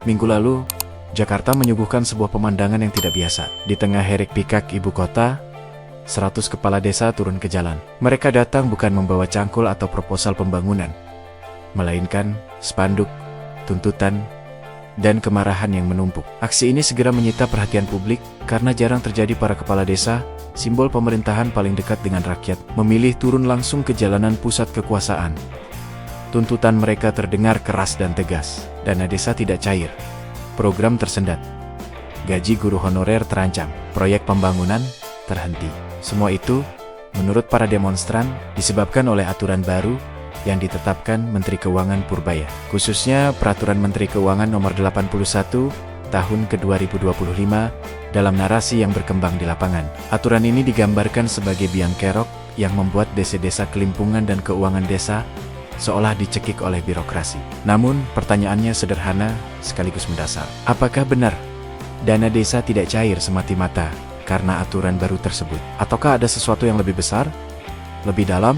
Minggu lalu, Jakarta menyuguhkan sebuah pemandangan yang tidak biasa. Di tengah hiruk-pikuk ibu kota, 100 kepala desa turun ke jalan. Mereka datang bukan membawa cangkul atau proposal pembangunan, melainkan spanduk, tuntutan, dan kemarahan yang menumpuk. Aksi ini segera menyita perhatian publik karena jarang terjadi para kepala desa, simbol pemerintahan paling dekat dengan rakyat, memilih turun langsung ke jalanan pusat kekuasaan. Tuntutan mereka terdengar keras dan tegas. Dana desa tidak cair, program tersendat, gaji guru honorer terancam, proyek pembangunan terhenti. Semua itu, menurut para demonstran, disebabkan oleh aturan baru yang ditetapkan Menteri Keuangan Purbaya, khususnya Peraturan Menteri Keuangan Nomor 81 Tahun ke-2025 dalam narasi yang berkembang di lapangan. Aturan ini digambarkan sebagai biang kerok yang membuat desa-desa kelimpungan dan keuangan desa seolah dicekik oleh birokrasi. Namun, pertanyaannya sederhana sekaligus mendasar. Apakah benar dana desa tidak cair semata-mata karena aturan baru tersebut? Ataukah ada sesuatu yang lebih besar, lebih dalam,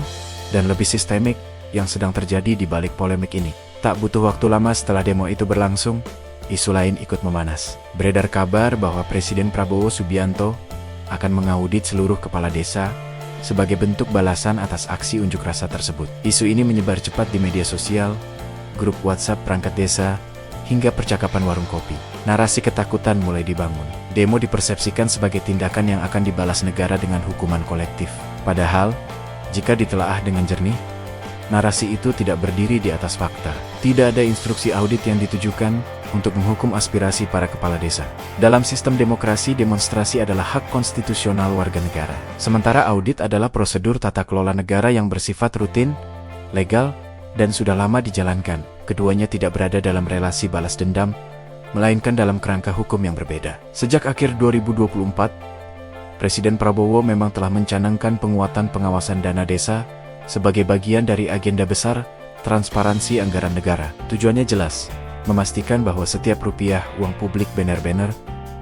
dan lebih sistemik yang sedang terjadi di balik polemik ini? Tak butuh waktu lama setelah demo itu berlangsung, isu lain ikut memanas. Beredar kabar bahwa Presiden Prabowo Subianto akan mengaudit seluruh kepala desa sebagai bentuk balasan atas aksi unjuk rasa tersebut. Isu ini menyebar cepat di media sosial, grup WhatsApp perangkat desa, hingga percakapan warung kopi. Narasi ketakutan mulai dibangun. Demo dipersepsikan sebagai tindakan yang akan dibalas negara dengan hukuman kolektif. Padahal, jika ditelaah dengan jernih, narasi itu tidak berdiri di atas fakta. Tidak ada instruksi audit yang ditujukan untuk menghukum aspirasi para kepala desa. Dalam sistem demokrasi, demonstrasi adalah hak konstitusional warga negara. Sementara audit adalah prosedur tata kelola negara yang bersifat rutin, legal, dan sudah lama dijalankan. Keduanya tidak berada dalam relasi balas dendam, melainkan dalam kerangka hukum yang berbeda. Sejak akhir 2024, Presiden Prabowo memang telah mencanangkan penguatan pengawasan dana desa sebagai bagian dari agenda besar transparansi anggaran negara. Tujuannya jelas, memastikan bahwa setiap rupiah uang publik benar-benar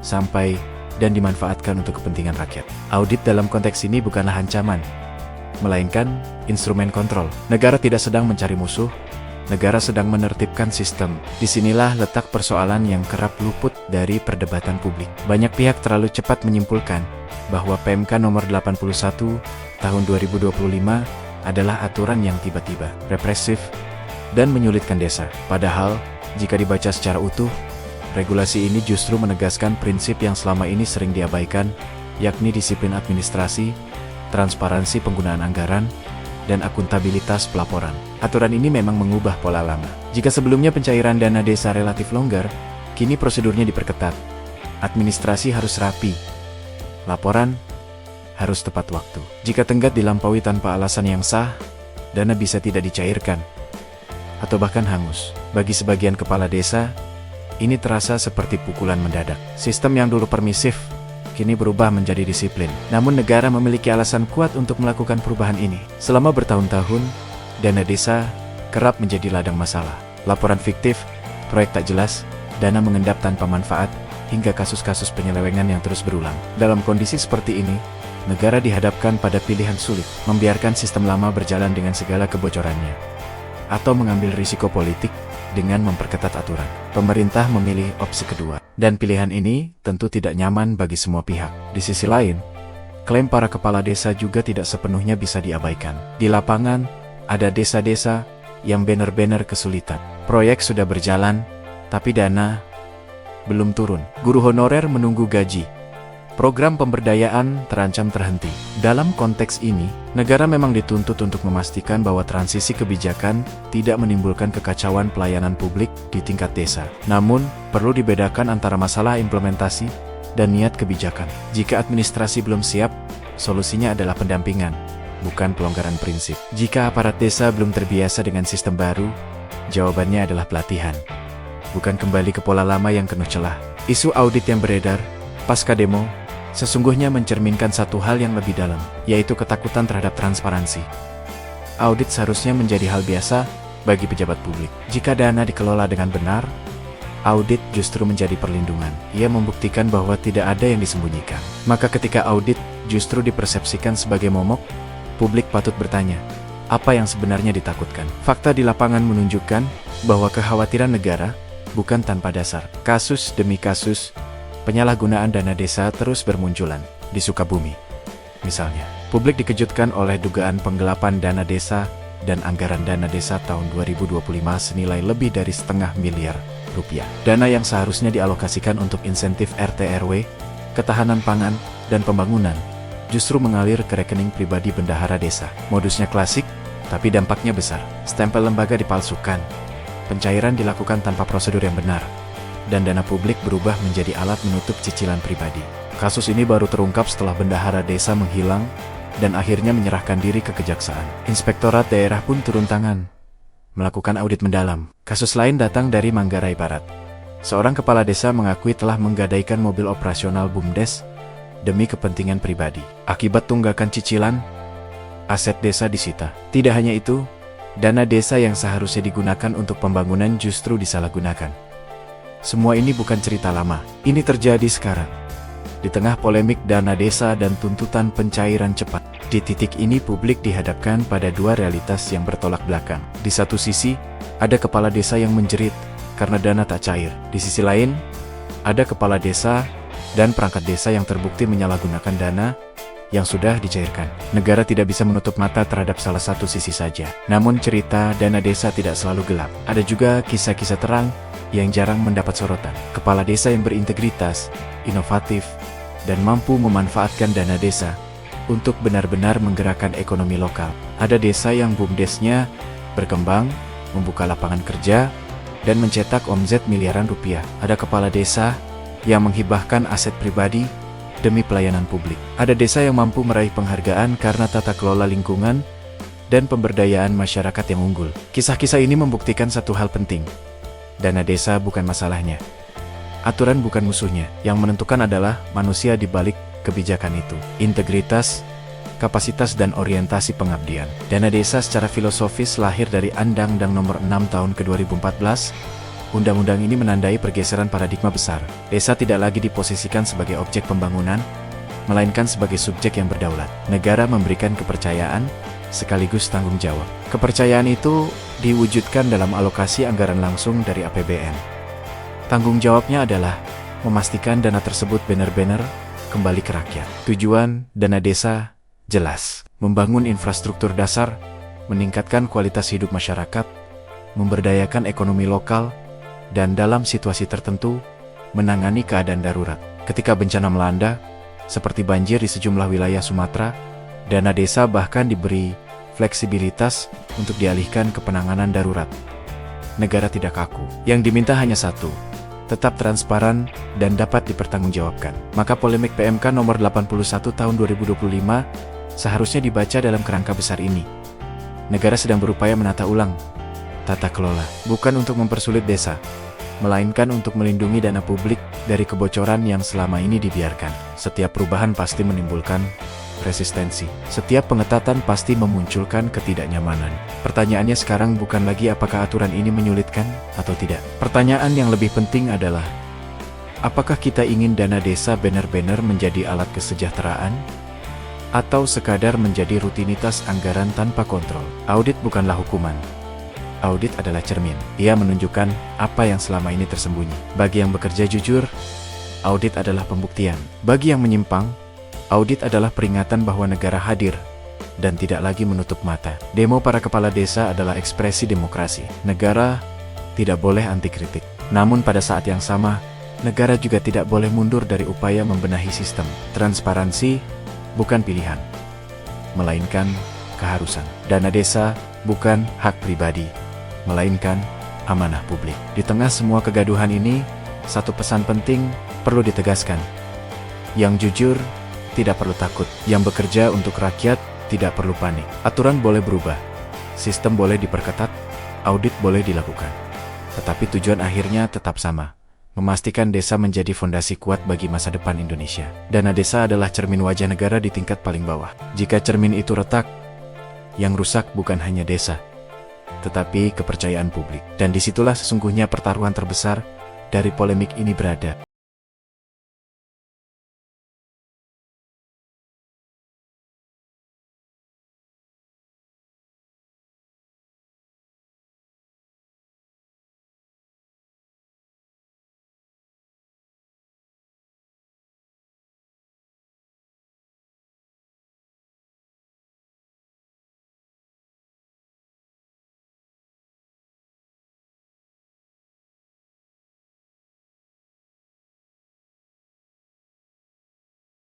sampai dan dimanfaatkan untuk kepentingan rakyat. Audit dalam konteks ini bukanlah ancaman, melainkan instrumen kontrol. Negara tidak sedang mencari musuh, negara sedang menertibkan sistem. Disinilah letak persoalan yang kerap luput dari perdebatan publik. Banyak pihak terlalu cepat menyimpulkan bahwa PMK nomor 81 tahun 2025 adalah aturan yang tiba-tiba, represif, dan menyulitkan desa. Padahal, jika dibaca secara utuh, regulasi ini justru menegaskan prinsip yang selama ini sering diabaikan, yakni disiplin administrasi, transparansi penggunaan anggaran, dan akuntabilitas pelaporan. Aturan ini memang mengubah pola lama. Jika sebelumnya pencairan dana desa relatif longgar, kini prosedurnya diperketat. Administrasi harus rapi, laporan harus tepat waktu. Jika tenggat dilampaui tanpa alasan yang sah, dana bisa tidak dicairkan, atau bahkan hangus. Bagi sebagian kepala desa, ini terasa seperti pukulan mendadak. Sistem yang dulu permisif, kini berubah menjadi disiplin. Namun negara memiliki alasan kuat untuk melakukan perubahan ini. Selama bertahun-tahun, dana desa kerap menjadi ladang masalah. Laporan fiktif, proyek tak jelas, dana mengendap tanpa manfaat, hingga kasus-kasus penyelewengan yang terus berulang. Dalam kondisi seperti ini, negara dihadapkan pada pilihan sulit, membiarkan sistem lama berjalan dengan segala kebocorannya, atau mengambil risiko politik dengan memperketat aturan. Pemerintah memilih opsi kedua, dan pilihan ini tentu tidak nyaman bagi semua pihak. Di sisi lain, klaim para kepala desa juga tidak sepenuhnya bisa diabaikan. Di lapangan, ada desa-desa yang benar-benar kesulitan. Proyek sudah berjalan, tapi dana belum turun. Guru honorer menunggu gaji. Program pemberdayaan terancam terhenti. Dalam konteks ini, negara memang dituntut untuk memastikan bahwa transisi kebijakan tidak menimbulkan kekacauan pelayanan publik di tingkat desa. Namun, perlu dibedakan antara masalah implementasi dan niat kebijakan. Jika administrasi belum siap, solusinya adalah pendampingan, bukan pelonggaran prinsip. Jika aparat desa belum terbiasa dengan sistem baru, jawabannya adalah pelatihan, bukan kembali ke pola lama yang penuh celah. Isu audit yang beredar pasca demo sesungguhnya mencerminkan satu hal yang lebih dalam, yaitu ketakutan terhadap transparansi. Audit seharusnya menjadi hal biasa bagi pejabat publik. Jika dana dikelola dengan benar, audit justru menjadi perlindungan. Ia membuktikan bahwa tidak ada yang disembunyikan. Maka ketika audit justru dipersepsikan sebagai momok, publik patut bertanya, apa yang sebenarnya ditakutkan? Fakta di lapangan menunjukkan bahwa kekhawatiran negara bukan tanpa dasar. Kasus demi kasus, penyalahgunaan dana desa terus bermunculan di Sukabumi. Misalnya, publik dikejutkan oleh dugaan penggelapan dana desa dan anggaran dana desa tahun 2025 senilai lebih dari setengah miliar rupiah. Dana yang seharusnya dialokasikan untuk insentif RT RW, ketahanan pangan, dan pembangunan justru mengalir ke rekening pribadi bendahara desa. Modusnya klasik, tapi dampaknya besar. Stempel lembaga dipalsukan, pencairan dilakukan tanpa prosedur yang benar, dan dana publik berubah menjadi alat menutup cicilan pribadi. Kasus ini baru terungkap setelah bendahara desa menghilang dan akhirnya menyerahkan diri ke kejaksaan. Inspektorat daerah pun turun tangan, melakukan audit mendalam. Kasus lain datang dari Manggarai Barat. Seorang kepala desa mengakui telah menggadaikan mobil operasional BUMDes demi kepentingan pribadi. Akibat tunggakan cicilan, aset desa disita. Tidak hanya itu, dana desa yang seharusnya digunakan untuk pembangunan justru disalahgunakan. Semua ini bukan cerita lama, ini terjadi sekarang. Di tengah polemik dana desa dan tuntutan pencairan cepat, di titik ini publik dihadapkan pada dua realitas yang bertolak belakang. Di satu sisi, ada kepala desa yang menjerit karena dana tak cair. Di sisi lain, ada kepala desa dan perangkat desa yang terbukti menyalahgunakan dana yang sudah dicairkan. Negara tidak bisa menutup mata terhadap salah satu sisi saja. Namun cerita dana desa tidak selalu gelap. Ada juga kisah-kisah terang yang jarang mendapat sorotan. Kepala desa yang berintegritas, inovatif, dan mampu memanfaatkan dana desa untuk benar-benar menggerakkan ekonomi lokal. Ada desa yang BUMDesnya berkembang, membuka lapangan kerja, dan mencetak omzet miliaran rupiah. Ada kepala desa yang menghibahkan aset pribadi demi pelayanan publik. Ada desa yang mampu meraih penghargaan karena tata kelola lingkungan dan pemberdayaan masyarakat yang unggul. Kisah-kisah ini membuktikan satu hal penting. Dana desa bukan masalahnya. Aturan bukan musuhnya. Yang menentukan adalah manusia di balik kebijakan itu. Integritas, kapasitas, dan orientasi pengabdian. Dana desa secara filosofis lahir dari Undang-Undang Nomor 6 Tahun ke-2014. Undang-undang ini menandai pergeseran paradigma besar. Desa tidak lagi diposisikan sebagai objek pembangunan, melainkan sebagai subjek yang berdaulat. Negara memberikan kepercayaan sekaligus tanggung jawab. Kepercayaan itu diwujudkan dalam alokasi anggaran langsung dari APBN. Tanggung jawabnya adalah memastikan dana tersebut benar-benar kembali ke rakyat. Tujuan dana desa jelas: membangun infrastruktur dasar, meningkatkan kualitas hidup masyarakat, memberdayakan ekonomi lokal, dan dalam situasi tertentu, menangani keadaan darurat. Ketika bencana melanda, seperti banjir di sejumlah wilayah Sumatera, dana desa bahkan diberi fleksibilitas untuk dialihkan ke penanganan darurat. Negara tidak kaku. Yang diminta hanya satu: tetap transparan dan dapat dipertanggungjawabkan. Maka polemik PMK nomor 81 tahun 2025 seharusnya dibaca dalam kerangka besar ini. Negara sedang berupaya menata ulang tata kelola, bukan untuk mempersulit desa, melainkan untuk melindungi dana publik dari kebocoran yang selama ini dibiarkan. Setiap perubahan pasti menimbulkan resistensi. Setiap pengetatan pasti memunculkan ketidaknyamanan. Pertanyaannya sekarang bukan lagi apakah aturan ini menyulitkan atau tidak. Pertanyaan yang lebih penting adalah, apakah kita ingin dana desa benar-benar menjadi alat kesejahteraan? Atau sekadar menjadi rutinitas anggaran tanpa kontrol? Audit bukanlah hukuman. Audit adalah cermin. Ia menunjukkan apa yang selama ini tersembunyi. Bagi yang bekerja jujur, audit adalah pembuktian. Bagi yang menyimpang, audit adalah peringatan bahwa negara hadir dan tidak lagi menutup mata. Demo para kepala desa adalah ekspresi demokrasi. Negara tidak boleh anti kritik. Namun pada saat yang sama, negara juga tidak boleh mundur dari upaya membenahi sistem. Transparansi bukan pilihan, melainkan keharusan. Dana desa bukan hak pribadi, melainkan amanah publik. Di tengah semua kegaduhan ini, satu pesan penting perlu ditegaskan. Yang jujur tidak perlu takut. Yang bekerja untuk rakyat tidak perlu panik. Aturan boleh berubah, sistem boleh diperketat, audit boleh dilakukan. Tetapi tujuan akhirnya tetap sama: memastikan desa menjadi fondasi kuat bagi masa depan Indonesia. Dana desa adalah cermin wajah negara di tingkat paling bawah. Jika cermin itu retak, yang rusak bukan hanya desa, tetapi kepercayaan publik. Dan disitulah sesungguhnya pertaruhan terbesar dari polemik ini berada.